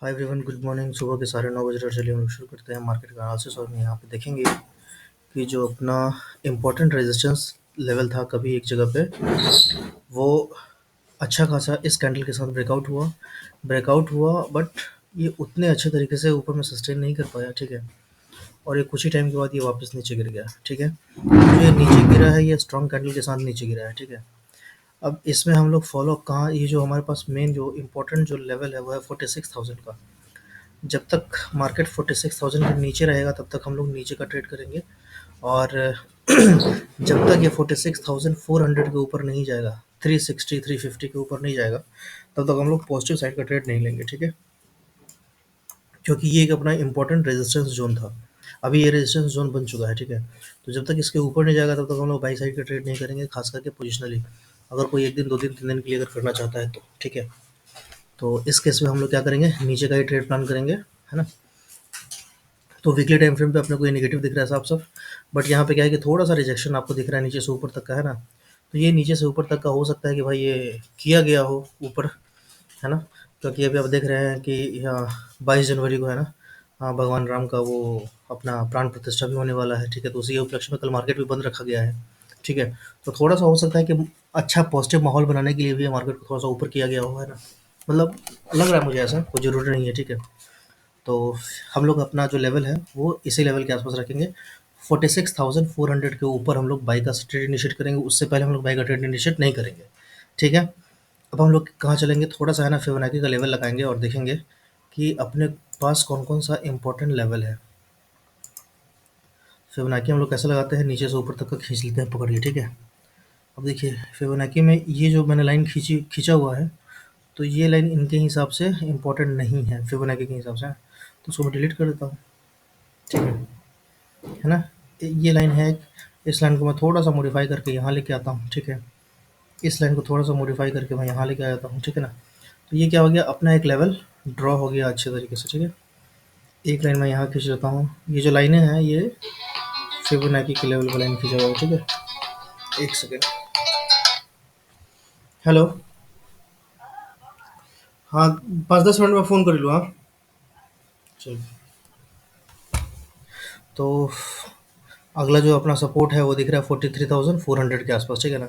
Hi everyone, good morning. सुबह के 9:30 बज रहे। चलिए हम लोग शुरू करते हैं मार्केट का एनालिसिस। और यहाँ पे देखेंगे कि जो अपना इम्पोर्टेंट रेजिस्टेंस लेवल था कभी एक जगह पे, वो अच्छा खासा इस कैंडल के साथ ब्रेकआउट हुआ बट ये उतने अच्छे तरीके से ऊपर में सस्टेन नहीं कर पाया। ठीक है, और ये कुछ ही टाइम के बाद ये वापस नीचे गिर गया। ठीक है, जो ये नीचे गिरा है ये स्ट्रॉन्ग कैंडल के साथ नीचे गिरा है। ठीक है, अब इसमें हम लोग फॉलो कहाँ, ये जो हमारे पास मेन जो इम्पोर्टेंट जो लेवल है वो है 46,000 का। जब तक मार्केट 46,000 के नीचे रहेगा तब तक हम लोग नीचे का ट्रेड करेंगे। और जब तक ये 46,400 के ऊपर नहीं जाएगा, 360 350 के ऊपर नहीं जाएगा, तब तक हम लोग पॉजिटिव साइड का ट्रेड नहीं लेंगे। ठीक है, क्योंकि ये एक अपना इंपॉर्टेंट रेजिस्टेंस जोन था। अभी ये रेजिस्टेंस जोन बन चुका है। ठीक है, तो जब तक इसके ऊपर नहीं जाएगा तब तक हम लोग बाई साइड का ट्रेड नहीं करेंगे, खास करके पोजिशनली। अगर कोई एक दिन दो दिन तीन दिन के लिए अगर करना चाहता है तो ठीक है, तो इस केस में हम लोग क्या करेंगे, नीचे का ही ट्रेड प्लान करेंगे, है ना। तो वीकली टाइम फ्रेम पे अपने को ये नेगेटिव दिख रहा है साफ साफ, बट यहाँ पे क्या है कि थोड़ा सा रिजेक्शन आपको दिख रहा है नीचे से ऊपर तक का, है ना। तो ये नीचे से ऊपर तक का हो सकता है कि भाई ये किया गया हो ऊपर, है ना। क्योंकि अभी आप देख रहे हैं कि यहाँ 22 जनवरी को, है ना, हाँ, भगवान राम का वो अपना प्राण प्रतिष्ठा भी होने वाला है। ठीक है, तो उसी के उपलक्ष्य में कल मार्केट भी बंद रखा गया है। ठीक है, तो थोड़ा सा हो सकता है कि अच्छा पॉजिटिव माहौल बनाने के लिए भी मार्केट को थोड़ा सा ऊपर किया गया हो, है ना। मतलब लग रहा है मुझे ऐसा, कोई ज़रूरी नहीं है। ठीक है, तो हम लोग अपना जो लेवल है वो इसी लेवल के आसपास रखेंगे। 46,400 के ऊपर हम लोग बाई का ट्रेड इनिशिएट करेंगे, उससे पहले हम लोग बाई का ट्रेड इनिशिएट नहीं करेंगे। ठीक है, अब हम लोग कहाँ चलेंगे, थोड़ा सा, है ना, फिबोनाची का लेवल लगाएंगे और देखेंगे कि अपने पास कौन कौन सा इंपॉर्टेंट लेवल है। फिबोनाची हम लोग कैसे लगाते हैं, नीचे से ऊपर तक का खींच लेते हैं पकड़ के। ठीक है, अब देखिए फिबोनाची में ये जो मैंने लाइन खींचा हुआ है, तो ये लाइन इनके हिसाब से इम्पोर्टेंट नहीं है फिबोनाची के हिसाब से, तो उसको मैं डिलीट कर देता हूँ। ठीक है ना, ये लाइन है। इस लाइन को मैं थोड़ा सा मॉडिफाई करके यहाँ लेके आता हूँ। ठीक है, इस लाइन को थोड़ा सा मॉडिफाई करके मैं यहाँ लेके आ जाता हूँ। ठीक है ना, तो ये क्या हो गया, अपना एक लेवल ड्रॉ हो गया अच्छे तरीके से। ठीक है, एक लाइन मैं यहाँ खींच लेता हूँ। ये जो लाइनें हैं ये फिबोनाची के लेवल पर लाइन खींचा हुआ है। ठीक है, एक सेकेंड। हेलो, हाँ, 5-10 मिनट में फ़ोन कर लूँ। हाँ, चलो। तो अगला जो अपना सपोर्ट है वो दिख रहा है 43,400 के आसपास। ठीक है ना,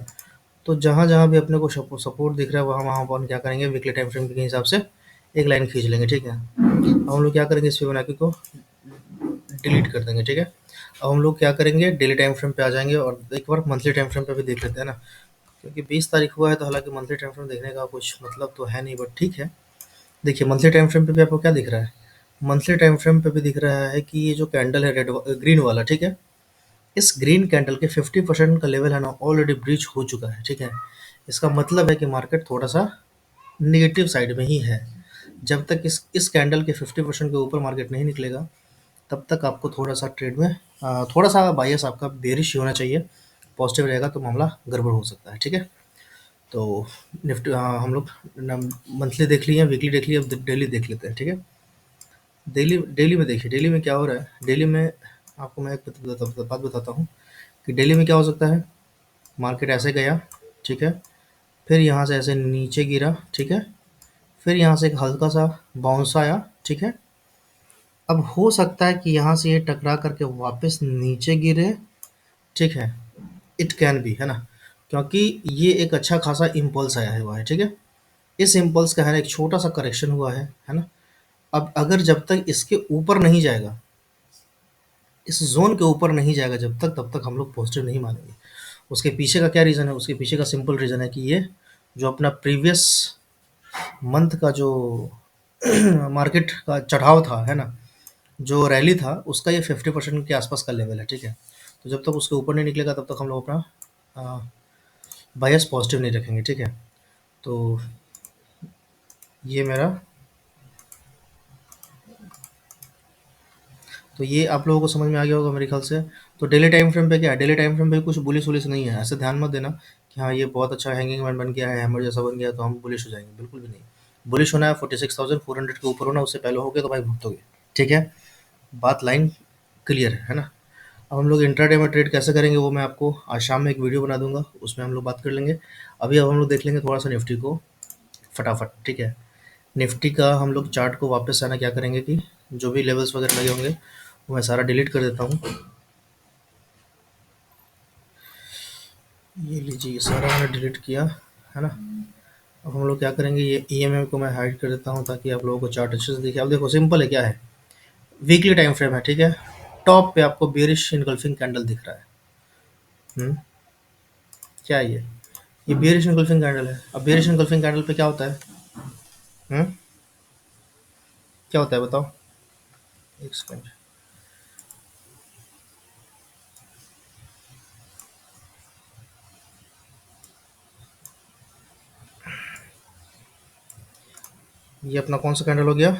तो जहाँ जहाँ भी अपने को सपोर्ट दिख रहा है वहाँ वहाँ अपन क्या करेंगे, वीकली टाइम फ्रेम के हिसाब से एक लाइन खींच लेंगे। ठीक है, अब हम लोग क्या करेंगे, इस फिबोनाची को डिलीट कर देंगे। ठीक है, अब हम लोग क्या करेंगे, डेली टाइम फ्रेम पे आ जाएंगे और एक बार मंथली टाइम फ्रेम पे भी देख लेते हैं ना। क्योंकि 20 तारीख हुआ है तो हालांकि मंथली टाइम फ्रेम देखने का कुछ मतलब तो है नहीं, बट ठीक है। देखिए मंथली टाइम फ्रेम पे भी आपको क्या दिख रहा है, मंथली टाइम फ्रेम पे भी दिख रहा है कि ये जो कैंडल है रेड ग्रीन वाला, ठीक है, इस ग्रीन कैंडल के 50% का लेवल है ना ऑलरेडी ब्रीच हो चुका है। ठीक है, इसका मतलब है कि मार्केट थोड़ा सा नेगेटिव साइड में ही है। जब तक इस कैंडल के 50% के ऊपर मार्केट नहीं निकलेगा तब तक आपको थोड़ा सा ट्रेड में थोड़ा सा बायस आपका बेरिश होना चाहिए। पॉजिटिव रहेगा तो मामला गड़बड़ हो सकता है। ठीक है, तो निफ्टी हम लोग मंथली देख लिए, वीकली देख लिए, अब डेली देख लेते हैं। ठीक है, डेली डेली में देखिए, डेली में क्या हो रहा है। डेली में आपको मैं एक बात बताता हूँ कि डेली में क्या हो सकता है। मार्केट ऐसे गया, ठीक है, फिर यहाँ से ऐसे नीचे गिरा, ठीक है, फिर यहाँ से एक हल्का सा बाउंस आया। ठीक है, अब हो सकता है कि यहाँ से ये टकरा करके वापस नीचे गिरे। ठीक है, इट कैन बी, है ना, क्योंकि ये एक अच्छा खासा इम्पल्स आया है हुआ है। ठीक है, इस इम्पल्स का है ना एक छोटा सा करेक्शन हुआ है ना। अब अगर जब तक इसके ऊपर नहीं जाएगा, इस जोन के ऊपर नहीं जाएगा जब तक, तब तक हम लोग पॉजिटिव नहीं मानेंगे। उसके पीछे का क्या रीज़न है, उसके पीछे का सिंपल रीज़न है कि ये जो अपना प्रीवियस मंथ का जो मार्केट का चढ़ाव था, है ना, जो रैली था, उसका ये 50% के आसपास का लेवल है। ठीक है, तो जब तक उसके ऊपर नहीं निकलेगा तब तक हम लोग अपना बायस पॉजिटिव नहीं रखेंगे। ठीक है, तो ये मेरा, तो ये आप लोगों को समझ में आ गया होगा मेरे ख्याल से। तो डेली टाइम फ्रेम पे क्या है, डेली टाइम फ्रेम पे कुछ बुलिश वुलिश नहीं है, ऐसे ध्यान मत देना कि हाँ ये बहुत अच्छा हैंगिंग मैन बन गया है, हैमर जैसा बन गया तो हम बुलिश हो जाएंगे, बिल्कुल भी नहीं। बुलिश होना है 46,400 के ऊपर होना, उससे पहले हो गया तो भाई भुगतोगे। ठीक है, बात लाइन क्लियर है ना। अब हम लोग इंट्राडे में ट्रेड कैसे करेंगे वो मैं आपको आज शाम में एक वीडियो बना दूंगा, उसमें हम लोग बात कर लेंगे। अभी अब हम लोग देख लेंगे थोड़ा सा निफ्टी को फटाफट। ठीक है, निफ्टी का हम लोग चार्ट को वापस आना क्या करेंगे कि जो भी लेवल्स वगैरह लगे होंगे वो मैं सारा डिलीट कर देता हूँ। ये लीजिए, ये सारा मैंने डिलीट किया, है ना। अब हम लोग क्या करेंगे, ये ईएमएम को मैं हाइड कर देता हूँ ताकि आप लोगों को चार्ट अच्छे से दिखे। अब देखो सिंपल है, क्या है, वीकली टाइम फ्रेम है, ठीक है। टॉप पे आपको बेरिश इनगल्फिंग कैंडल दिख रहा है। क्या है ये बेरिश इनगल्फिंग कैंडल है। अब बेरिश इनगल्फिंग कैंडल पे क्या होता है, हम्म क्या होता है बताओ, एक सेकंड। ये अपना कौन सा कैंडल हो गया,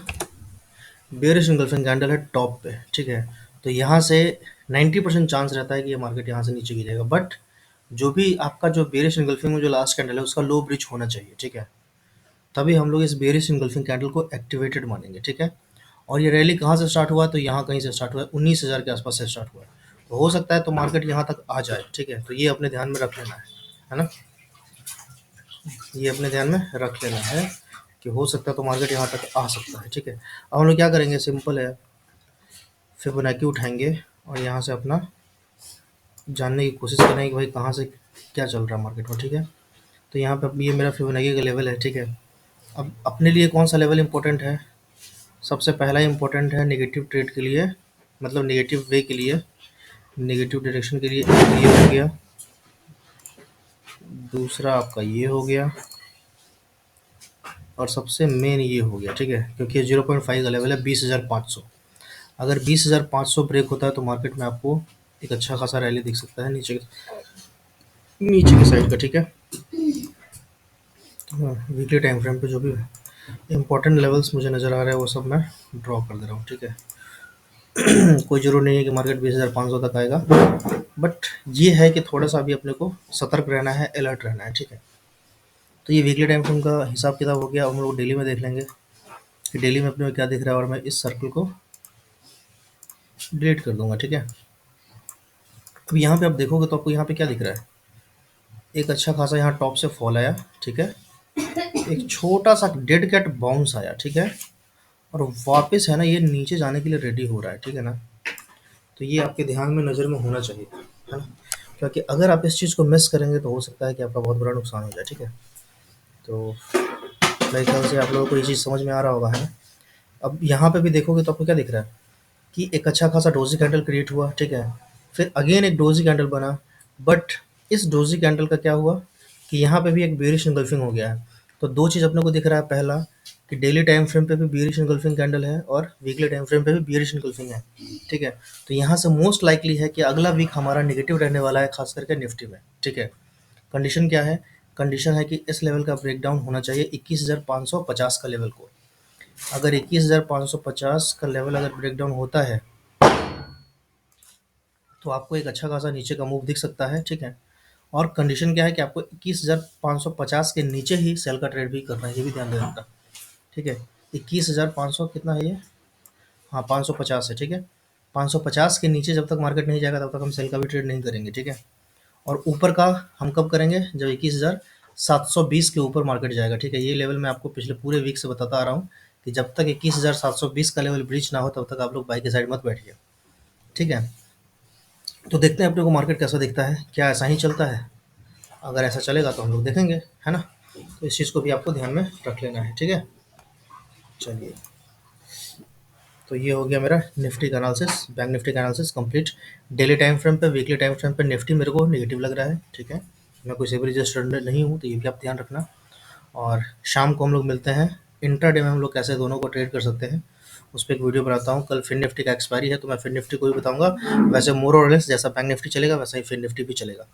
बेरिश इनगल्फिंग कैंडल है टॉप पे, ठीक है। तो यहाँ से 90% चांस रहता है कि ये मार्केट यहाँ से नीचे गिरेगा, बट जो भी आपका जो बेरिश इनगल्फिंग में जो लास्ट कैंडल है उसका लो ब्रिज होना चाहिए, ठीक है। तभी हम लोग इस बेरिश इनगल्फिंग कैंडल को एक्टिवेटेड मानेंगे, ठीक है। और ये रैली कहाँ से स्टार्ट हुआ, तो यहाँ कहीं से स्टार्ट हुआ है, 19,000 के आसपास से स्टार्ट हुआ है। तो हो सकता है तो मार्केट यहाँ तक आ जाए, ठीक है। तो ये अपने ध्यान में रख लेना है ना। ये अपने ध्यान में रख लेना है कि हो सकता है तो मार्केट यहाँ तक आ सकता है, ठीक है। अब हम लोग क्या करेंगे, सिंपल है, फिबोनाची उठाएंगे और यहाँ से अपना जानने की कोशिश करेंगे कि भाई कहाँ से क्या चल रहा है मार्केट में, ठीक है। तो यहाँ पे अब ये मेरा फिबोनाची का लेवल है, ठीक है। अब अपने लिए कौन सा लेवल इंपॉर्टेंट है, सबसे पहला इंपॉर्टेंट है नेगेटिव ट्रेड के लिए, मतलब नेगेटिव वे के लिए, नेगेटिव डायरेक्शन के लिए ये हो गया, दूसरा आपका ये हो गया, और सबसे मेन ये हो गया, ठीक है। क्योंकि 0.5 का लेवल है 20,500। अगर 20,500 ब्रेक होता है तो मार्केट में आपको एक अच्छा खासा रैली दिख सकता है नीचे नीचे की साइड का, ठीक है। वीकली टाइम फ्रेम पे जो भी इंपॉर्टेंट लेवल्स मुझे नज़र आ रहे हैं वो सब मैं ड्रॉ कर दे रहा हूँ, ठीक है। कोई ज़रूर नहीं है कि मार्केट 20,500 तक आएगा, बट ये है कि थोड़ा सा अभी अपने को सतर्क रहना है, अलर्ट रहना है, ठीक है। तो ये वीकली टाइम फ्रेम का हिसाब किताब हो गया। हम लोग डेली में देख लेंगे कि डेली में अपने को क्या दिख रहा है, और मैं इस सर्कल को डिलीट कर दूंगा, ठीक है। अब यहाँ पे आप देखोगे तो आपको यहाँ पे क्या दिख रहा है, एक अच्छा खासा यहाँ टॉप से फॉल आया, ठीक है। एक छोटा सा डेड कैट बाउंस आया, ठीक है। और वापस है ना ये नीचे जाने के लिए रेडी हो रहा है, ठीक है ना। तो ये आपके ध्यान में नज़र में होना चाहिए, है ना। क्योंकि अगर आप इस चीज़ को मिस करेंगे तो हो सकता है कि आपका बहुत बड़ा नुकसान हो जाए, ठीक है। तो मेरे ख्याल से आप लोगों को ये चीज़ समझ में आ रहा होगा, है ना। अब यहाँ पे भी देखोगे तो आपको क्या दिख रहा है कि एक अच्छा खासा डोजी कैंडल क्रिएट हुआ, ठीक है। फिर अगेन एक डोजी कैंडल बना, बट इस डोजी कैंडल का क्या हुआ कि यहाँ पे भी एक बेरिश इंगल्फिंग हो गया है। तो दो चीज़ अपने को दिख रहा है, पहला कि डेली टाइम फ्रेम पे भी बेरिश इंगल्फिंग कैंडल है और वीकली टाइम फ्रेम पे भी बेरिश इंगल्फिंग है, ठीक है। तो यहाँ से मोस्ट लाइकली है कि अगला वीक हमारा नेगेटिव रहने वाला है, खास करके निफ्टी में, ठीक है। कंडीशन क्या है, कंडीशन है कि इस लेवल का ब्रेकडाउन होना चाहिए 21,550 का लेवल को। अगर 21,550 का लेवल अगर ब्रेकडाउन होता है तो आपको एक अच्छा खासा नीचे का मूव दिख सकता है, ठीक है। और कंडीशन क्या है कि आपको 21,550 के नीचे ही सेल का ट्रेड भी करना है, ये भी ध्यान देना होगा, ठीक है। 21,500 कितना है ये, हाँ 550 है, ठीक है। 550 के नीचे जब तक मार्केट नहीं जाएगा तब तक हम सेल का भी ट्रेड नहीं करेंगे, ठीक है। और ऊपर का हम कब करेंगे, जब 21,720 के ऊपर मार्केट जाएगा, ठीक है। ये लेवल मैं आपको पिछले पूरे वीक से बताता आ रहा हूँ कि जब तक 21,720 का लेवल ब्रीच ना हो तब तक आप लोग बाई की साइड मत बैठिए, ठीक है। तो देखते हैं अपने को मार्केट कैसा दिखता है, क्या ऐसा ही चलता है। अगर ऐसा चलेगा तो हम लोग देखेंगे, है ना। तो इस चीज़ को भी आपको ध्यान में रख लेना है, ठीक है। चलिए, तो ये हो गया मेरा निफ्टी का एनालिसिस, बैंक निफ्टी का analysis complete. Daily time frame पे, वीकली टाइम फ्रेम पे निफ्टी मेरे को नेगेटिव लग रहा है, ठीक है। मैं कोई सेबी रजिस्टर्ड नहीं हूँ, तो ये भी आप ध्यान रखना। और शाम को हम लोग मिलते हैं, इंट्राडे में हम लोग कैसे दोनों को ट्रेड कर सकते हैं उस पर एक वीडियो बनाता हूँ। कल फिन निफ्टी का एक्सपायरी है तो मैं फिन निफ्टी को भी बताऊंगा। वैसे मोर और लेस जैसा बैंक निफ्टी चलेगा वैसा ही फिन निफ्टी भी चलेगा,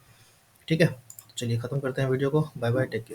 ठीक है। चलिए ख़त्म करते हैं वीडियो को, बाय बाय, टेक केयर।